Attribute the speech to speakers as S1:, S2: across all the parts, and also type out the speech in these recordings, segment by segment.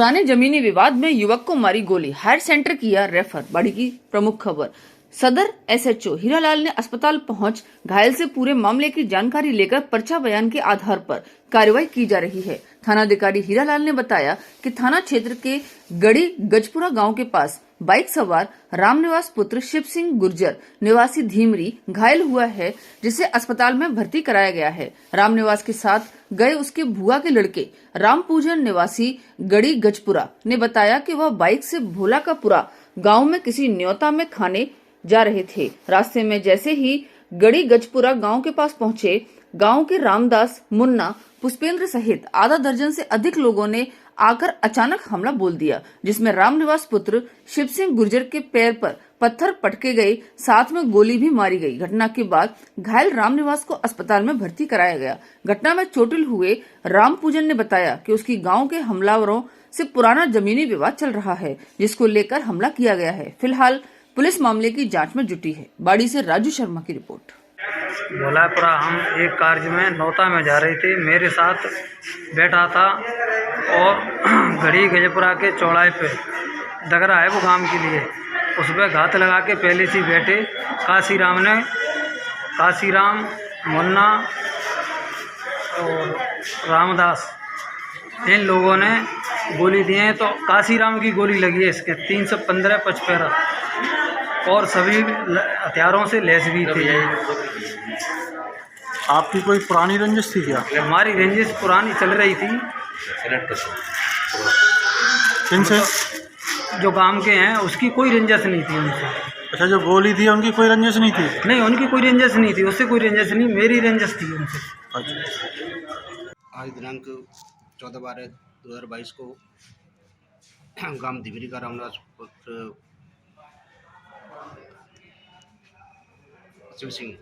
S1: पुराने जमीनी विवाद में युवक को मारी गोली, हायर सेंटर किया रेफर। बड़ी की प्रमुख खबर। सदर एसएचओ हीरालाल ने अस्पताल पहुंच घायल से पूरे मामले की जानकारी लेकर पर्चा बयान के आधार पर कार्रवाई की जा रही है। थानाधिकारी हीरालाल ने बताया कि थाना क्षेत्र के गड़ी गजपुरा गांव के पास बाइक सवार रामनिवास पुत्र शिव सिंह गुर्जर निवासी धीमरी घायल हुआ है, जिसे अस्पताल में भर्ती कराया गया है। रामनिवास के साथ गए उसके भुआ के लड़के रामपूजन निवासी गड़ी गजपुरा ने बताया कि वह बाइक से भोला का पुरा गांव में किसी न्योता में खाने जा रहे थे। रास्ते में जैसे ही गड़ी गजपुरा गांव के पास पहुंचे, गांव के रामदास, मुन्ना, पुष्पेंद्र सहित आधा दर्जन से अधिक लोगों ने आकर अचानक हमला बोल दिया, जिसमें रामनिवास पुत्र शिव सिंह गुर्जर के पैर पर पत्थर पटके गए, साथ में गोली भी मारी गई। घटना के बाद घायल रामनिवास को अस्पताल में भर्ती कराया गया। घटना में चोटिल हुए रामपूजन ने बताया कि उसकी गांव के हमलावरों से पुराना जमीनी विवाद चल रहा है, जिसको लेकर हमला किया गया है। फिलहाल पुलिस मामले की जांच में जुटी है। बाड़ी से राजू शर्मा की रिपोर्ट।
S2: भोलापुरा हम एक कार्य में नौता में जा रहे थे, मेरे साथ बैठा था और घड़ी गजपुरा के चौड़ाई पे डगरा है वो गांव के लिए, उस पर घात लगा के पहले से बैठे काशीराम, मुन्ना और रामदास, इन लोगों ने गोली दिए हैं। तो काशीराम की गोली लगी है इसके 315 पचपेरा और सभी हथियारों से लैस भी थे।
S3: आपकी कोई पुरानी रंजिश थी क्या?
S2: हमारी रंजिश पुरानी चल रही थी।
S3: किनसे?
S2: जो गांव के हैं उसकी कोई रंजिश नहीं थी उनसे।
S3: अच्छा, जो गोली थी उनकी कोई रंजिश नहीं थी?
S2: नहीं, उनकी कोई रंजिश नहीं थी, उससे कोई रंजिश नहीं, मेरी रंजिश थी उनसे।
S4: आज दिनांक 14/12/2022 को गांव धीमरी का रामनिवास पुत्र शिव सिंह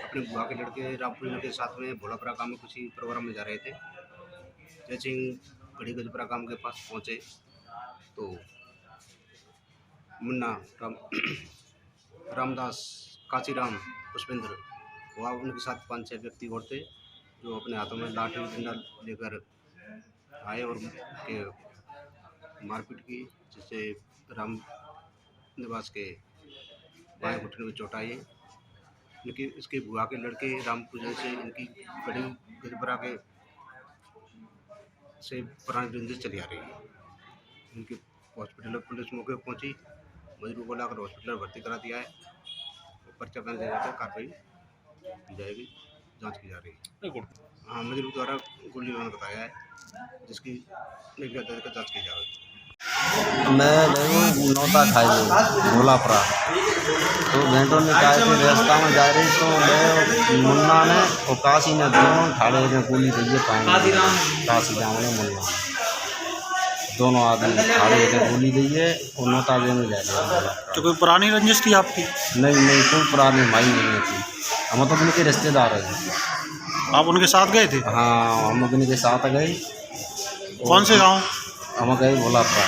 S4: अपने बुआ के लड़के रामपुरी के साथ में भोलापुरा गांव में कुछ ही प्रोग्राम में जा रहे थे। जैसे ही गड़ी गजपुरा गांव के पास पहुंचे तो मुन्ना, रामदास, काशीराम, पुष्पेंद्र, वह उनके साथ 5-6 व्यक्ति और थे, जो अपने हाथों में लाठी डंडा लेकर आए और के मारपीट की, जिससे राम निवास के बाएं घुटने में चोट आई। इनकी इसके बुआ के लड़के रामपूजन से इनकी गड़ी गजपुरा के से पुरानी रंजिश चली आ रही है। इनकी हॉस्पिटल पुलिस मौके पर पहुंची, मजदूर को लाकर हॉस्पिटल भर्ती करा दिया है। पर्चा बयान दिया जाकर कार्रवाई की जाएगी, जांच की जा रही है। हाँ, मजदूर द्वारा गोली उन्होंने बताया है, जिसकी जांच की जाएगी।
S5: मैं नौता खाई भोलापुरा, तो घंटों ने कहा कि रास्ता में जा रही तो मैं मुन्ना ने और काशी ने दोनों ठाड़े में गोली दी है। काशीराम ने, मुन्ना दोनों आदमी ठाड़े में गोली दी है और नौता देने जा रहे हैं।
S3: तो कोई पुरानी रंजिश थी आपकी?
S5: नहीं, कोई पुरानी माई नहीं थी। हम तो उनके रिश्तेदार हैं।
S3: आप उनके साथ गए थे?
S5: हाँ, हम उनके साथ गए।
S3: कौन से गाँव?
S5: हम गए भोलापुरा।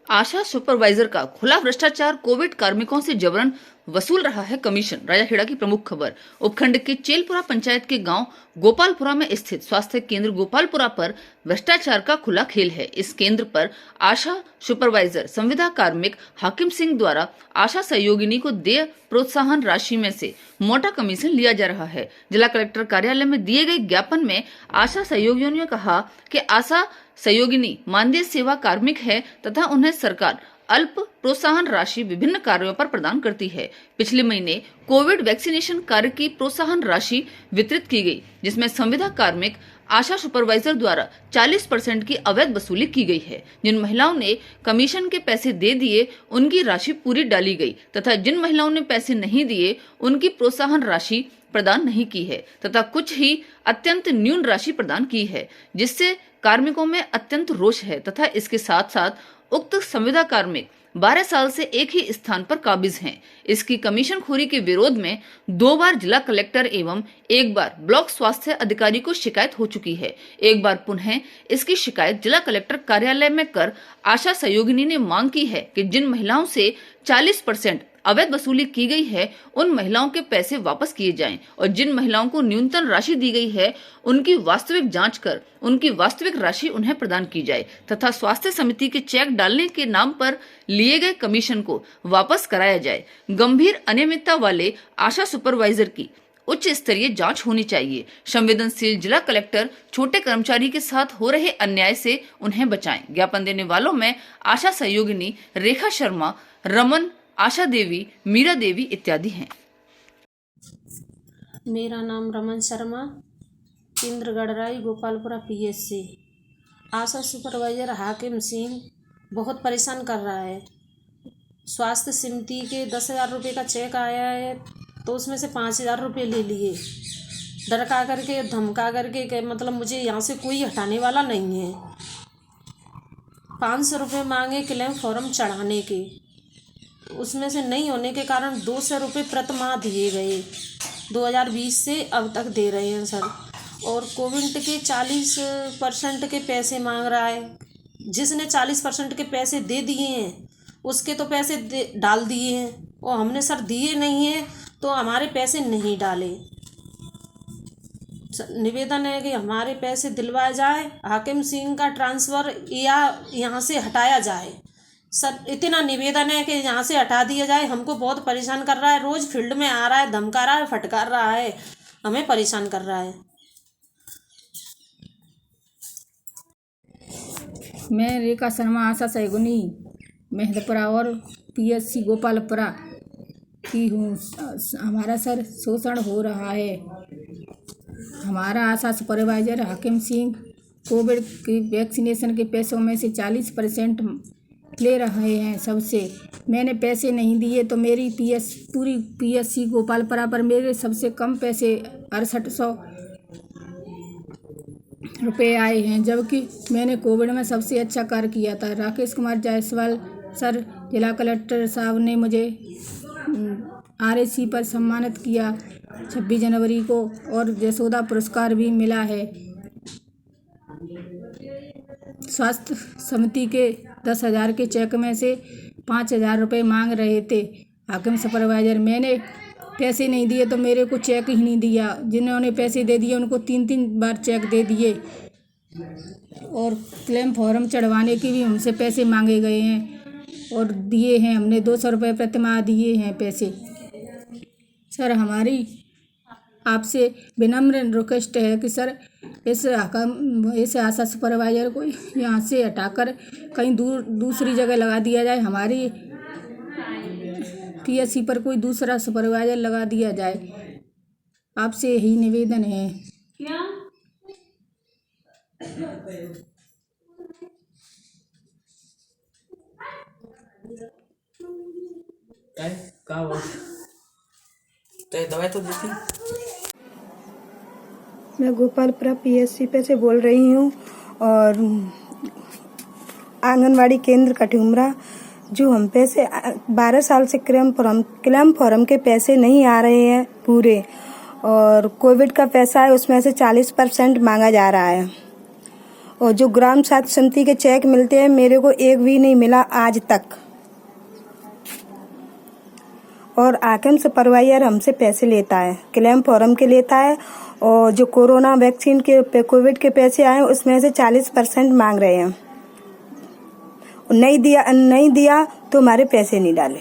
S1: आशा सुपरवाइजर का खुला भ्रष्टाचार, कोविड कार्मिकों से जबरन वसूल रहा है कमीशन। राजाखेड़ा की प्रमुख खबर। उपखंड के चेलपुरा पंचायत के गांव गोपालपुरा में स्थित स्वास्थ्य केंद्र गोपालपुरा पर भ्रष्टाचार का खुला खेल है। इस केंद्र पर आशा सुपरवाइजर संविदा कार्मिक हाकिम सिंह द्वारा आशा सहयोगिनी को देय प्रोत्साहन राशि में से मोटा कमीशन लिया जा रहा है। जिला कलेक्टर कार्यालय में दिए गए ज्ञापन में आशा सहयोगिनियों ने कहा कि आशा सहयोगिनी मानदेय सेवा कार्मिक है तथा उन्हें सरकार अल्प प्रोत्साहन राशि विभिन्न कार्यों पर प्रदान करती है। पिछले महीने कोविड वैक्सीनेशन कार्य की प्रोत्साहन राशि वितरित की गई, जिसमें संविदा कार्मिक आशा सुपरवाइजर द्वारा 40% की अवैध वसूली की गई है। जिन महिलाओं ने कमीशन के पैसे दे दिए उनकी राशि पूरी डाली गई तथा जिन महिलाओं ने पैसे नहीं दिए उनकी प्रोत्साहन राशि प्रदान नहीं की है तथा कुछ ही अत्यंत न्यून राशि प्रदान की है, जिससे कार्मिकों में अत्यंत रोष है तथा इसके साथ साथ उक्त संविदा कार्मिक 12 साल से एक ही स्थान पर काबिज हैं। इसकी कमीशनखोरी के विरोध में 2 बार जिला कलेक्टर एवं 1 बार ब्लॉक स्वास्थ्य अधिकारी को शिकायत हो चुकी है। एक बार पुनः इसकी शिकायत जिला कलेक्टर कार्यालय में कर आशा सहयोगिनी ने मांग की है कि जिन महिलाओं से 40% अवैध वसूली की गई है उन महिलाओं के पैसे वापस किए जाएं और जिन महिलाओं को न्यूनतम राशि दी गई है उनकी वास्तविक जांच कर उनकी वास्तविक राशि उन्हें प्रदान की जाए तथा स्वास्थ्य समिति के चेक डालने के नाम पर लिए गए कमीशन को वापस कराया जाए। गंभीर अनियमितता वाले आशा सुपरवाइजर की उच्च स्तरीय जांच होनी चाहिए। संवेदनशील जिला कलेक्टर छोटे कर्मचारी के साथ हो रहे अन्याय से उन्हें बचाएं। ज्ञापन देने वालों में आशा सहयोगिनी रेखा शर्मा, रमन, आशा देवी, मीरा देवी इत्यादि हैं।
S6: मेरा नाम रमन शर्मा, केंद्र गढ़राई, गोपालपुरा PSC। आशा सुपरवाइजर हाकिम सिंह बहुत परेशान कर रहा है। स्वास्थ्य समिति के 10,000 रुपये का चेक आया है तो उसमें से 5,000 रुपये ले लिए, डरका करके धमका करके मतलब मुझे यहाँ से कोई हटाने वाला नहीं है। 500 रुपये मांगे क्लेम फॉर्म चढ़ाने के, उसमें से नहीं होने के कारण 200 रुपये प्रतिमाह दिए गए। 2020 से अब तक दे रहे हैं सर। और कोविड के 40% के पैसे मांग रहा है। जिसने 40% के पैसे दे दिए हैं उसके तो पैसे डाल दिए हैं और हमने सर दिए नहीं हैं तो हमारे पैसे नहीं डाले। निवेदन है कि हमारे पैसे दिलवाए जाए, हाकिम सिंह का ट्रांसफ़र या यहाँ से हटाया जाए। सर इतना निवेदन है कि यहाँ से हटा दिया जाए। हमको बहुत परेशान कर रहा है, रोज़ फील्ड में आ रहा है, धमका रहा है, फटकार रहा है, हमें परेशान कर रहा है।
S7: मैं रेखा शर्मा, आशा सहयोगिनी मेहंदपुरा और PSC गोपालपुरा की हूँ। हमारा सर शोषण हो रहा है। हमारा आशा सुपरवाइजर हाकिम सिंह कोविड की वैक्सीनेशन के पैसों में से 40% ले रहे हैं सबसे। मैंने पैसे नहीं दिए तो मेरी पूरी PSC गोपालपुरा पर मेरे सबसे कम पैसे 6800 रुपये आए हैं, जबकि मैंने कोविड में सबसे अच्छा कार्य किया था। राकेश कुमार जायसवाल सर, जिला कलेक्टर साहब ने मुझे RAC पर सम्मानित किया 26 जनवरी को और यशोदा पुरस्कार भी मिला है। स्वास्थ्य समिति के 10,000 के चेक में से 5,000 रुपये मांग रहे थे हाकिम सुपरवाइजर। मैंने पैसे नहीं दिए तो मेरे को चेक ही नहीं दिया। जिन्होंने पैसे दे दिए उनको 3-3 बार चेक दे दिए और क्लेम फॉर्म चढ़वाने की भी हमसे पैसे मांगे गए हैं और दिए हैं हमने 200 रुपये प्रतिमाह दिए हैं पैसे। सर हमारी आपसे विनम्र रिक्वेस्ट है कि सर इस आशा सुपरवाइजर को यहाँ से हटाकर कहीं दूसरी जगह लगा दिया जाए। हमारी PSC पर कोई दूसरा सुपरवाइजर लगा दिया जाए। आपसे यही निवेदन है।
S8: दवाई तो देती।
S9: मैं गोपालपुरा PSC पे से बोल रही हूँ और आंगनवाड़ी केंद्र कटुमरा जो हम पैसे 12 साल से क्लेम फॉर्म के पैसे नहीं आ रहे हैं पूरे, और कोविड का पैसा है उसमें से 40% मांगा जा रहा है। और जो ग्राम स्वास्थ्य समिति के चेक मिलते हैं मेरे को एक भी नहीं मिला आज तक। और हाकिम सुपरवाइजर हमसे पैसे लेता है, क्लेम फॉर्म के लेता है, और जो कोरोना वैक्सीन के कोविड के पैसे आए उसमें से 40% मांग रहे हैं। नहीं दिया तो हमारे पैसे नहीं डाले।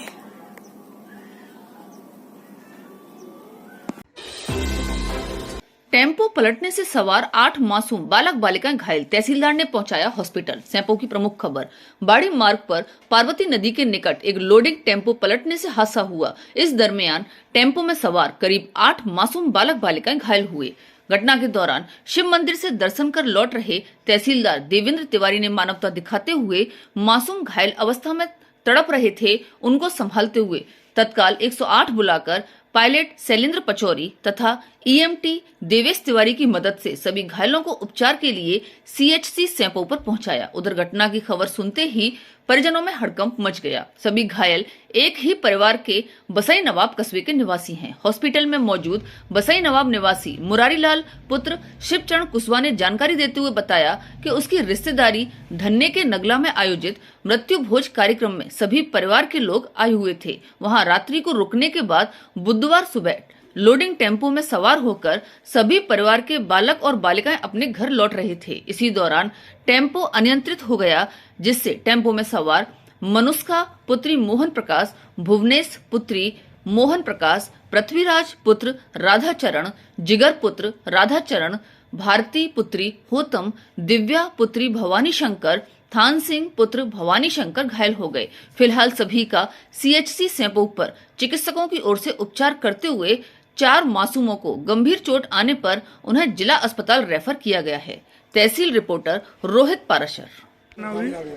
S1: टेम्पो पलटने से सवार 8 मासूम बालक बालिकाएं घायल, तहसीलदार ने पहुंचाया हॉस्पिटल। सैंपो की प्रमुख खबर। बाड़ी मार्ग पर पार्वती नदी के निकट एक लोडिंग टेम्पो पलटने से हादसा हुआ। इस दरमियान टेम्पो में सवार करीब 8 मासूम बालक बालिकाएं घायल हुए। घटना के दौरान शिव मंदिर से दर्शन कर लौट रहे तहसीलदार देवेंद्र तिवारी ने मानवता दिखाते हुए मासूम घायल अवस्था में तड़प रहे थे उनको संभालते हुए तत्काल 108 बुलाकर पायलट शैलेंद्र पचौरी तथा ईएमटी देवेश तिवारी की मदद से सभी घायलों को उपचार के लिए सीएचसी सैंपो पर पहुंचाया। उधर घटना की खबर सुनते ही परिजनों में हड़कंप मच गया। सभी घायल एक ही परिवार के बसई नवाब कस्बे के निवासी हैं। हॉस्पिटल में मौजूद बसई नवाब निवासी मुरारीलाल पुत्र शिवचरण कुशवाहा ने जानकारी देते हुए बताया कि उसकी रिश्तेदारी धन्ने के नगला में आयोजित मृत्यु भोज कार्यक्रम में सभी परिवार के लोग आए हुए थे। वहां रात्रि को रुकने के बाद बुधवार सुबह लोडिंग टेम्पो में सवार होकर सभी परिवार के बालक और बालिकाएं अपने घर लौट रहे थे। इसी दौरान टेम्पो अनियंत्रित हो गया, जिससे टेम्पो में सवार मनुष्का पुत्री मोहन प्रकाश, भुवनेश पुत्री मोहन प्रकाश, पृथ्वीराज पुत्र राधाचरण, जिगर पुत्र राधाचरण, भारती पुत्री होतम, दिव्या पुत्री भवानी शंकर, थान सिंह पुत्र भवानी शंकर घायल हो गए। फिलहाल सभी का सीएचसी सैंपो पर चिकित्सकों की ओर से उपचार करते हुए 4 मासूमों को गंभीर चोट आने पर उन्हें जिला अस्पताल रेफर किया गया है। तहसील रिपोर्टर रोहित पाराशर।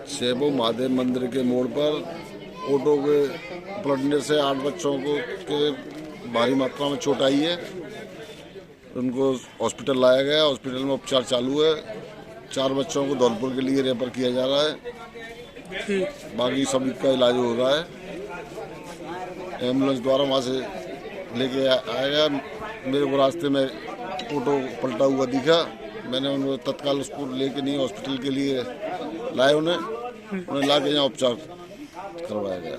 S8: सेबो महादेव मंदिर के मोड़ पर ऑटो के पलटने से 8 बच्चों को के भारी मात्रा में चोट आई है। उनको हॉस्पिटल लाया गया। हॉस्पिटल में उपचार चालू है। 4 बच्चों को धौलपुर के लिए रेफर किया जा रहा है। बाकी सभी का इलाज हो रहा है। एम्बुलेंस द्वारा वहाँ से लेके आएगा। मेरे को रास्ते में ऑटो पलटा हुआ दिखा। मैंने उनको तत्काल उसको लेके नहीं हॉस्पिटल के लिए लाए। उन्हें ला के यहाँ उपचार करवाया गया।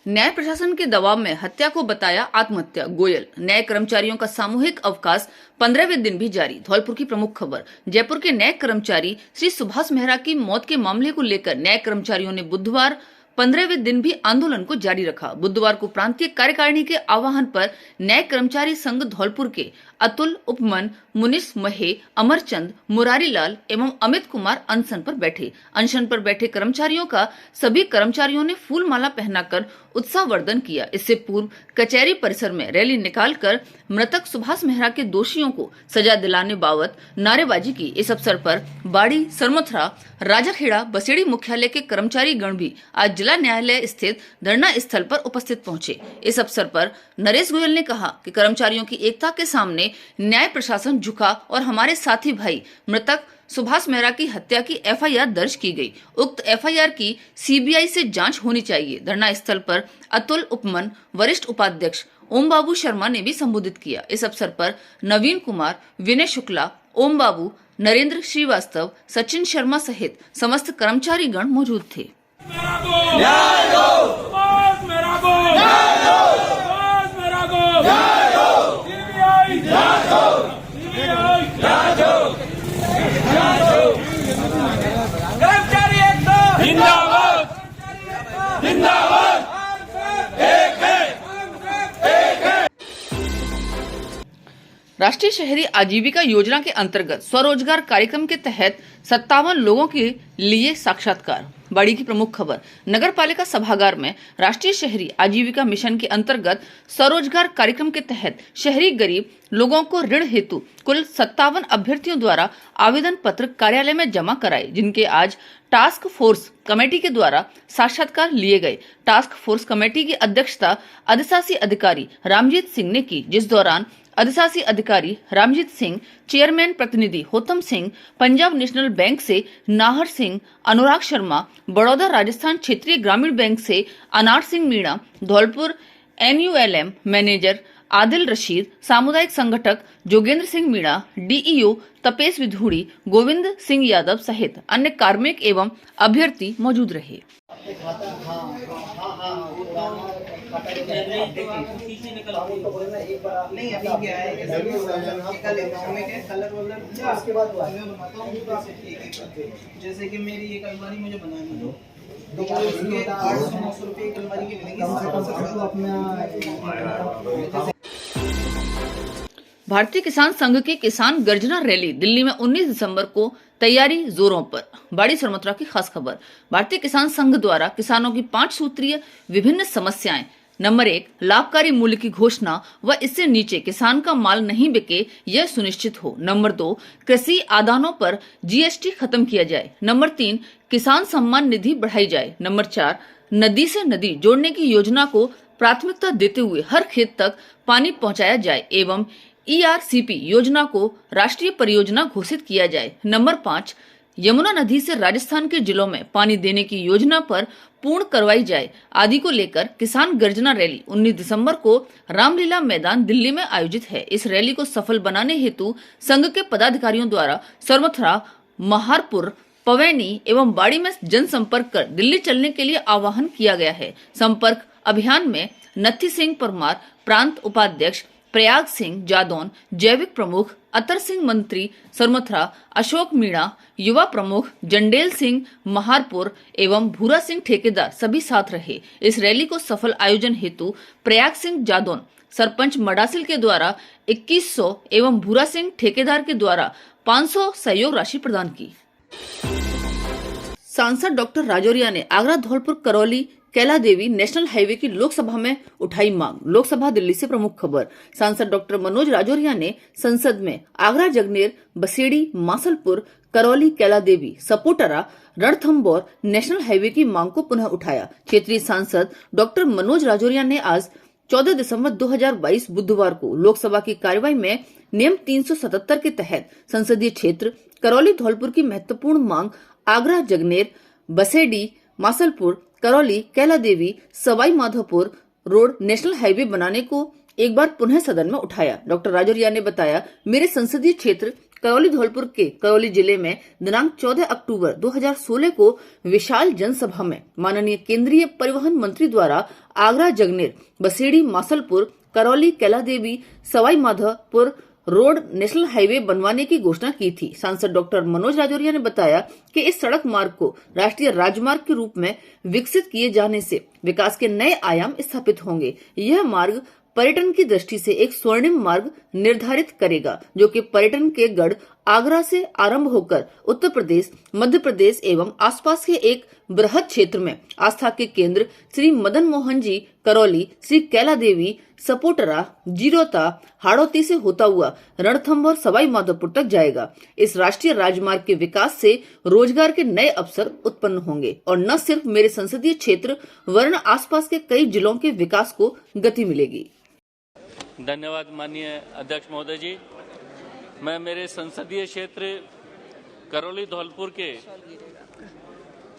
S1: न्याय प्रशासन के दबाव में हत्या को बताया आत्महत्या। गोयल न्याय कर्मचारियों का सामूहिक अवकाश 15वें दिन भी जारी। धौलपुर की प्रमुख खबर। जयपुर के न्याय कर्मचारी श्री सुभाष मेहरा की मौत के मामले को लेकर न्याय कर्मचारियों ने बुधवार 15वें दिन भी आंदोलन को जारी रखा। बुधवार को प्रांतीय कार्यकारिणी के आह्वान पर न्याय कर्मचारी संघ धौलपुर के अतुल, उपमन, मुनीश महे, अमरचंद, मुरारीलाल एवं अमित कुमार अनशन पर बैठे। अनशन पर बैठे कर्मचारियों का सभी कर्मचारियों ने फूल माला पहनाकर उत्साहवर्धन किया। इससे पूर्व कचहरी परिसर में रैली निकालकर मृतक सुभाष मेहरा के दोषियों को सजा दिलाने बाबत नारेबाजी की। इस अवसर पर बाड़ी, सरमथरा, राजाखेड़ा, बसेड़ी मुख्यालय के कर्मचारी गण भी आज जिला न्यायालय स्थित धरना स्थल पर उपस्थित पहुंचे। इस अवसर पर नरेश गोयल ने कहा कि कर्मचारियों की एकता के सामने न्याय प्रशासन झुका और हमारे साथी भाई मृतक सुभाष मेहरा की हत्या की एफआईआर दर्ज की गई। उक्त एफआईआर की सीबीआई से जांच होनी चाहिए। धरना स्थल पर अतुल, उपमन वरिष्ठ उपाध्यक्ष ओम बाबू शर्मा ने भी संबोधित किया। इस अवसर पर नवीन कुमार, विनय शुक्ला, ओम बाबू, नरेंद्र श्रीवास्तव, सचिन शर्मा सहित समस्त कर्मचारी गण मौजूद थे। राष्ट्रीय शहरी आजीविका योजना के अंतर्गत स्वरोजगार कार्यक्रम के तहत 57 लोगों के लिए साक्षात्कार। बाड़ी की प्रमुख खबर। नगर पालिका सभागार में राष्ट्रीय शहरी आजीविका मिशन के अंतर्गत स्वरोजगार कार्यक्रम के तहत शहरी गरीब लोगों को ऋण हेतु कुल 57 अभ्यर्थियों द्वारा आवेदन पत्र कार्यालय में जमा कराए, जिनके आज टास्क फोर्स कमेटी के द्वारा साक्षात्कार लिए गए। टास्क फोर्स कमेटी की अध्यक्षता अधिशासी अधिकारी रामजीत सिंह ने की, जिस दौरान अधिशासी अधिकारी रामजीत सिंह, चेयरमैन प्रतिनिधि होतम सिंह, पंजाब नेशनल बैंक से नाहर सिंह, अनुराग शर्मा, बड़ौदा राजस्थान क्षेत्रीय ग्रामीण बैंक से अनार सिंह मीणा, धौलपुर NULM मैनेजर आदिल रशीद, सामुदायिक संगठक जोगेंद्र सिंह मीणा, DEO तपेश विधूड़ी, गोविंद सिंह यादव सहित अन्य कार्मिक एवं अभ्यर्थी मौजूद रहे।
S10: नहीं अभी क्या है जैसे कि मेरी एक अलमारी मुझे बनानी है, 800-900 रुपये एक अलमारी की मिलेंगी।
S1: भारतीय किसान संघ की किसान गर्जना रैली दिल्ली में 19 दिसंबर को तैयारी जोरों पर। बाड़ी सरमथुरा की खास खबर। भारतीय किसान संघ द्वारा किसानों की 5 सूत्रीय विभिन्न समस्याएं। नंबर 1, लाभकारी मूल्य की घोषणा व इससे नीचे किसान का माल नहीं बिके, यह सुनिश्चित हो। नंबर 2, कृषि आदानों पर GST खत्म किया जाए। नंबर 3, किसान सम्मान निधि बढ़ाई जाए। नंबर 4, नदी से नदी जोड़ने की योजना को प्राथमिकता देते हुए हर खेत तक पानी पहुंचाया जाए एवं ERCP योजना को राष्ट्रीय परियोजना घोषित किया जाए। नंबर 5, यमुना नदी से राजस्थान के जिलों में पानी देने की योजना पर पूर्ण करवाई जाए आदि को लेकर किसान गर्जना रैली 19 दिसंबर को रामलीला मैदान दिल्ली में आयोजित है। इस रैली को सफल बनाने हेतु संघ के पदाधिकारियों द्वारा सरमथरा, महारपुर, पवैनी एवं बाड़ी में जनसंपर्क कर दिल्ली चलने के लिए आह्वान किया गया है। संपर्क अभियान में नत्थी सिंह परमार, प्रांत उपाध्यक्ष प्रयाग सिंह जादौन, जैविक प्रमुख अतर सिंह मंत्री सरमथरा, अशोक मीणा युवा प्रमुख, जंडेल सिंह महारपुर एवं भूरा सिंह ठेकेदार सभी साथ रहे। इस रैली को सफल आयोजन हेतु प्रयाग सिंह जादौन सरपंच मडासिल के द्वारा 2100 एवं भूरा सिंह ठेकेदार के द्वारा 500 सहयोग राशि प्रदान की। सांसद डॉक्टर राजौरिया ने आगरा धौलपुर करौली कैला देवी नेशनल हाईवे की लोकसभा में उठाई मांग। लोकसभा दिल्ली से प्रमुख खबर। सांसद डॉक्टर मनोज राजौरिया ने संसद में आगरा जगनेर बसेड़ी मासलपुर करौली कैला देवी सपोटरा रणथंबोर नेशनल हाईवे की मांग को पुनः उठाया। क्षेत्रीय सांसद डॉक्टर मनोज राजौरिया ने आज 14 दिसंबर 2022 बुधवार को लोकसभा की कार्यवाही में नियम 377 के तहत संसदीय क्षेत्र करौली धौलपुर की महत्वपूर्ण मांग Agra Jagner Basedi Masalpur Karauli Kaila Devi Sawai Madhopur road national highway बनाने को एक बार पुनः सदन में उठाया। डॉक्टर राजौरिया ने बताया, मेरे संसदीय क्षेत्र करौली धौलपुर के करौली जिले में दिनांक 14 अक्टूबर 2016 को विशाल जनसभा में माननीय केंद्रीय परिवहन मंत्री द्वारा Agra Jagner Basedi Masalpur Karauli Kaila Devi Sawai Madhopur road national highway बनवाने की घोषणा की थी। सांसद डॉक्टर मनोज राजौरिया ने बताया कि इस सड़क मार्ग को राष्ट्रीय राजमार्ग के रूप में विकसित किए जाने से विकास के नए आयाम स्थापित होंगे। यह मार्ग पर्यटन की दृष्टि से एक स्वर्णिम मार्ग निर्धारित करेगा, जो कि पर्यटन के गढ़ आगरा से आरंभ होकर उत्तर प्रदेश, मध्य प्रदेश एवं आसपास के एक बृहद क्षेत्र में आस्था के केंद्र श्री मदन मोहन जी करौली, श्री कैला देवी सपोटरा, जीरोता, हाड़ौती से होता हुआ रणथंबोर सवाई माधोपुर तक जाएगा। इस राष्ट्रीय राजमार्ग के विकास से रोजगार के नए अवसर उत्पन्न होंगे और न सिर्फ मेरे संसदीय क्षेत्र वरन आसपास के कई जिलों के विकास को गति मिलेगी।
S11: धन्यवाद माननीय अध्यक्ष महोदय जी। मैं मेरे संसदीय क्षेत्र करौली धौलपुर के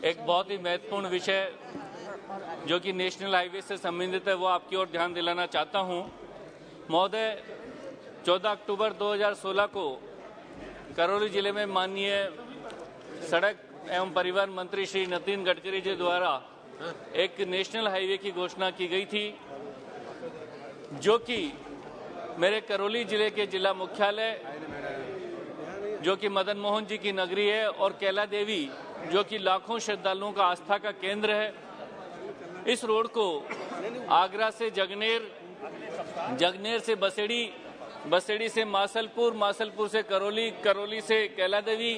S11: एक बहुत ही महत्वपूर्ण विषय जो कि नेशनल हाईवे से संबंधित है वो आपकी ओर ध्यान दिलाना चाहता हूं। महोदय, 14 अक्टूबर 2016 को करौली जिले में माननीय सड़क एवं परिवहन मंत्री श्री नितिन गडकरी जी द्वारा एक नेशनल हाईवे की घोषणा की गई थी, जो कि मेरे करौली जिले के जिला मुख्यालय जो कि मदन मोहन जी की नगरी है और कैला देवी जो कि लाखों श्रद्धालुओं का आस्था का केंद्र है, इस रोड को आगरा से जगनेर, जगनेर से बसेड़ी, बसेड़ी से मासलपुर, मासलपुर से करौली, करौली से कैला देवी,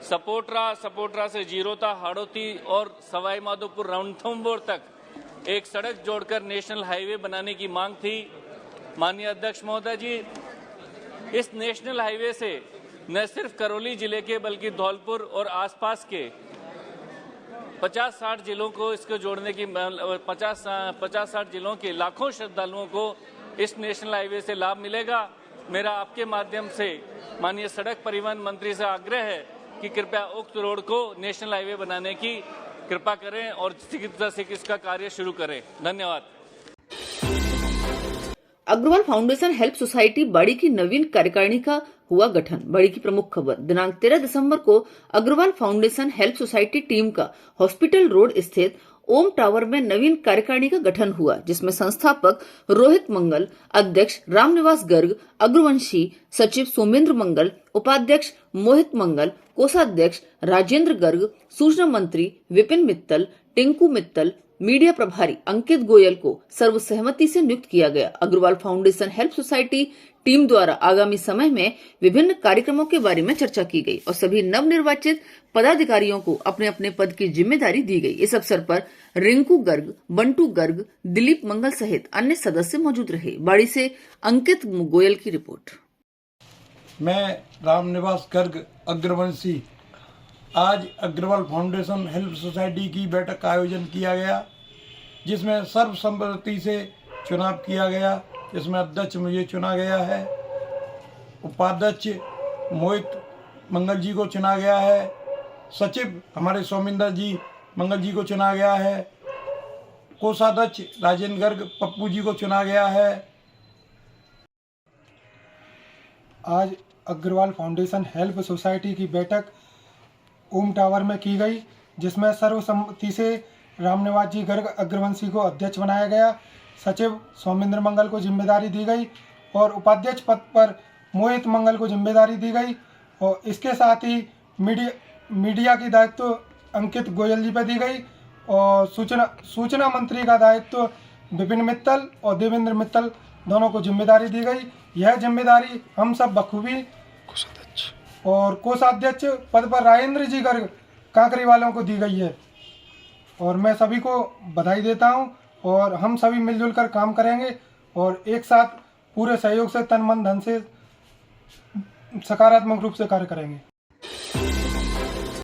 S11: सपोटरा, सपोटरा से जीरोता, हाड़ौती और सवाई माधोपुर रणथंबोर तक एक सड़क जोड़कर नेशनल हाईवे बनाने की मांग थी। माननीय अध्यक्ष महोदय जी, इस नेशनल हाईवे से न सिर्फ करौली जिले के बल्कि धौलपुर और आसपास के 50-60 जिलों को इसको जोड़ने की 50-60 जिलों के लाखों श्रद्धालुओं को इस नेशनल हाईवे से लाभ मिलेगा। मेरा आपके माध्यम से माननीय सड़क परिवहन मंत्री से आग्रह है कि कृपया उक्त रोड को नेशनल हाईवे बनाने की कृपा करें और शीघ्रता से इसका कार्य शुरू करें। धन्यवाद।
S1: अग्रवाल फाउंडेशन हेल्प सोसाइटी बाड़ी की नवीन कार्यकारिणी का हुआ गठन। बाड़ी की प्रमुख खबर। दिनांक 13 दिसंबर को Agarwal foundation help society team का हॉस्पिटल रोड स्थित ओम टावर में नवीन कार्यकारिणी का गठन हुआ, जिसमें संस्थापक रोहित मंगल, अध्यक्ष रामनिवास गर्ग, अग्रवंशी, सचिव सोमेंद्र मंगल, उपाध्यक्ष मोहित मंगल, कोषाध्यक्ष राजेंद्र गर्ग, सूचना मंत्री विपिन मित्तल, टिंकू मित्तल, मीडिया प्रभारी अंकित गोयल को सर्वसहमति से नियुक्त किया गया। Agarwal foundation help society team द्वारा आगामी समय में विभिन्न कार्यक्रमों के बारे में चर्चा की गई और सभी नवनिर्वाचित पदाधिकारियों को अपने अपने पद की जिम्मेदारी दी गई। इस अवसर पर रिंकू गर्ग, बंटू गर्ग, दिलीप मंगल सहित अन्य सदस्य मौजूद रहे। बाड़ी से अंकित गोयल की रिपोर्ट।
S12: मैं रामनिवास गर्ग अग्रवंशी। आज अग्रवाल फाउंडेशन हेल्प सोसाइटी की बैठक का आयोजन किया गया। जिसमें सर्वसम्मति से चुनाव किया गया। इसमें अध्यक्ष मुझे चुना गया है, उपाध्यक्ष मोहित मंगल जी को चुना गया है, सचिव हमारे सौमिंदर जी मंगल जी को चुना गया है, कोषाध्यक्ष राजेंद्र गर्ग पप्पू जी को चुना गया है।
S13: आज अग्रवाल फाउंडेशन हेल्प सोसाइटी की बैठक ओम टावर में की गई, जिसमें सर्वसम्मति से रामनिवास जी गर्ग अग्रवंशी को अध्यक्ष बनाया गया, सचिव सौमिंद्र मंगल को जिम्मेदारी दी गई और उपाध्यक्ष पद पर मोहित मंगल को जिम्मेदारी दी गई। और इसके साथ ही मीडिया की दायित्व अंकित गोयल जी पर दी गई और सूचना मंत्री का दायित्व विपिन मित्तल और देवेंद्र मित्तल दोनों को जिम्मेदारी दी गई। यह जिम्मेदारी हम सब बखूबी और कोषाध्यक्ष पद पर राजेंद्र जी गर्ग कांकरी वालों को दी गई है और मैं सभी को बधाई देता हूं और हम सभी मिलजुल कर काम करेंगे और एक साथ पूरे सहयोग से तन मन धन से सकारात्मक रूप से कार्य करेंगे।